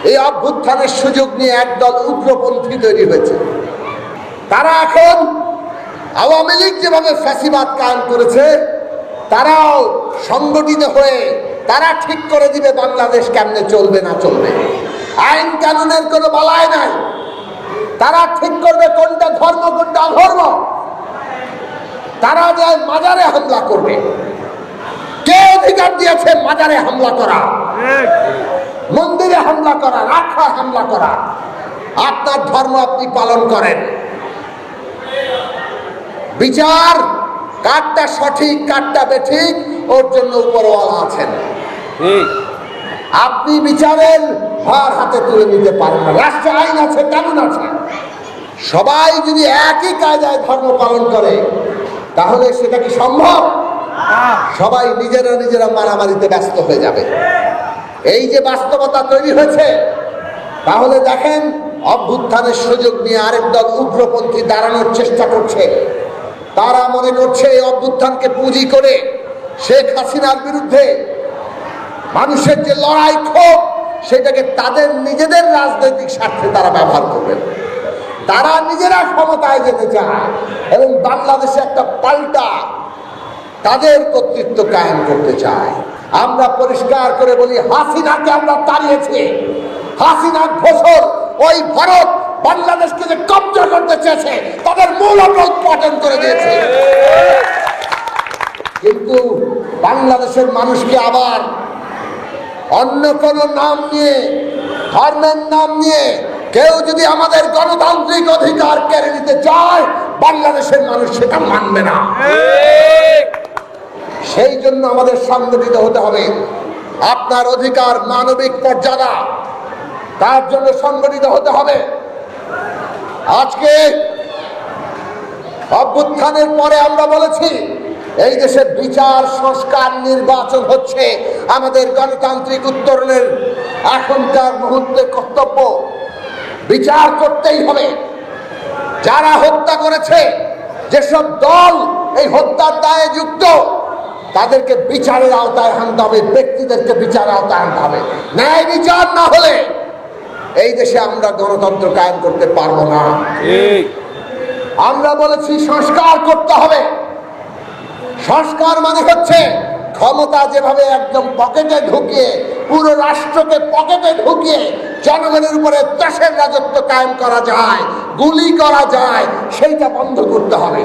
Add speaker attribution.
Speaker 1: এই অভ্যুত্থানের সুযোগ নিয়ে একদল উগ্রপন্থী তৈরি হয়েছে। তারা এখন আওয়ামী লীগ যেভাবে ফ্যাসিবাদ কায়েম করেছে, তারাও সংগঠিত হয়ে তারা ঠিক করে দিবে বাংলাদেশ কেমনে চলবে না চলবে। আইন কানুনের কোনো বালাই নাই। তারা ঠিক করবে কোনটা ধর্ম কোনটা অধর্ম। তারা যায় মাজারে হামলা করবে। কে অধিকার দিয়েছে মাজারে হামলা করা, মন্দিরে হামলা করা, রাখায় হামলা করা? আপনার ধর্ম আপনি পালন করেন। বিচার কারটা সঠিক কারটা বেঠিক ওর জন্য উপরওয়ালা আছেন। আপনি বিচারের ভার হাতে তুলে নিতে পারেন না। রাষ্ট্রে আইন আছে, কানুন আছে। সবাই যদি একই কায়দায় ধর্ম পালন করে তাহলে সেটা কি সম্ভব? সবাই নিজেরা মারামারিতে ব্যস্ত হয়ে যাবে। এই যে বাস্তবতা তৈরি হয়েছে, তাহলে দেখেন অভ্যুত্থানের সুযোগ নিয়ে আরেক দল উগ্রপন্থী দাঁড়ানোর চেষ্টা করছে। তারা মনে করছে এই অভ্যুত্থানকে পুঁজি করে শেখ হাসিনার বিরুদ্ধে মানুষের যে লড়াই ক্ষোভ, সেটাকে তাদের নিজেদের রাজনৈতিক স্বার্থে তারা ব্যবহার করবেন। তারা নিজেরা ক্ষমতায় যেতে চায় এবং বাংলাদেশে একটা পাল্টা তাদের কর্তৃত্ব কায়েম করতে চায়। আমরা পরিষ্কার করে বলি, হাসিনাকে আমরা তাড়িয়েছি। হাসিনা ঘোষর ওই ভারত বাংলাদেশকে যে কব্জা করতে চেয়েছে, তাদের মূল আমরা উৎপাদন করে দিয়েছে। কিন্তু বাংলাদেশের মানুষকে আবার অন্য কোন নাম নিয়ে, ধর্মের নাম নিয়ে কেউ যদি আমাদের গণতান্ত্রিক অধিকার কেড়ে নিতে চায়, বাংলাদেশের মানুষ সেটা মানবে না। সেই জন্য আমাদের সংগঠিত হতে হবে। আপনার অধিকার, মানবিক মর্যাদা, তার জন্য সংগঠিত হতে হবে। আজকে অভ্যুত্থানের পরে আমরা বলেছি, এই দেশে বিচার, সংস্কার, নির্বাচন হচ্ছে আমাদের গণতান্ত্রিক উত্তরণের এখনকার মুহূর্তে কর্তব্য। বিচার করতেই হবে। যারা হত্যা করেছে, যেসব দল এই হত্যার দায়ে যুক্ত, তাদেরকে বিচারের আওতায় আনতে হবে, ব্যক্তিদেরকে বিচারের আওতায় আনতে হবে। ন্যায় বিচার না হলে এই দেশে আমরা গণতন্ত্র কায়েম করতে পারবো না। আমরা বলেছি সংস্কার করতে হবে। সংস্কার মানে হচ্ছে ক্ষমতা যেভাবে একদম পকেটে ঢুকিয়ে, পুরো রাষ্ট্রকে পকেটে ঢুকিয়ে জনগণের উপরে দেশের রাজত্ব কায়েম করা যায়, গুলি করা যায়, সেইটা বন্ধ করতে হবে।